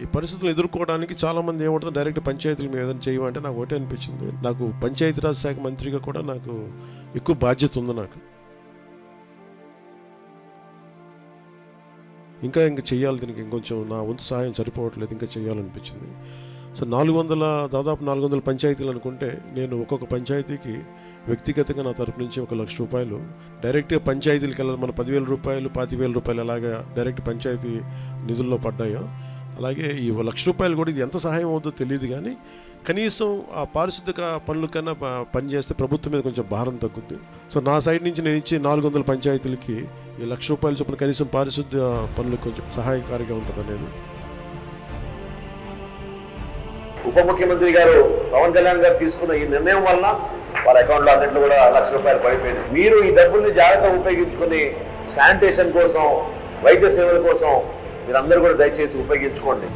ఈ పరిస్థితులు ఎదుర్కోవడానికి చాలామంది ఏమంటుంది డైరెక్ట్ పంచాయతీల మీద ఏదైనా చేయమంటే నాకు ఒకటే అనిపించింది, నాకు పంచాయతీరాజ్ శాఖ మంత్రిగా కూడా నాకు ఎక్కువ బాధ్యత ఉంది. నాకు ఇంకా చెయ్యాలి, దీనికి ఇంకొంచెం నా వంతు సహాయం సరిపోవట్లేదు, ఇంకా చేయాలనిపించింది. సో దాదాపు 400 పంచాయతీలు అనుకుంటే నేను ఒక్కొక్క పంచాయతీకి వ్యక్తిగతంగా నా తరపు నుంచి 1 లక్ష రూపాయలు డైరెక్ట్గా పంచాయతీలకు వెళ్ళాలి. మన 10,000 రూపాయలు 25,000 రూపాయలు ఎలాగా డైరెక్ట్ పంచాయతీ నిధుల్లో పడ్డాయో అలాగే ఈ 1 లక్ష రూపాయలు కూడా ఇది ఎంత సహాయం అవుతుందో తెలియదు, కానీ కనీసం ఆ పారిశుద్ధ్య పనుల కన్నా పనిచేస్తే ప్రభుత్వం మీద కొంచెం భారం తగ్గుద్ది. సో నా సైడ్ నుంచి నేను ఇచ్చే 400 పంచాయతీలకి ఈ 1 లక్ష రూపాయలు చొప్పున కనీసం పారిశుద్ధ్య పనులకు కొంచెం సహాయకారిగా ఉంటుంది అనేది. ఉప ముఖ్యమంత్రి గారు పవన్ కళ్యాణ్ గారు తీసుకున్న ఈ నిర్ణయం వలన వారి అకౌంట్లో అన్నింటిలో కూడా 1 లక్ష రూపాయలు పడిపోయింది. మీరు ఈ డబ్బుల్ని జాగ్రత్తగా ఉపయోగించుకుని శానిటేషన్ కోసం, వైద్య సేవల కోసం మీరందరూ కూడా దయచేసి ఉపయోగించుకోండి.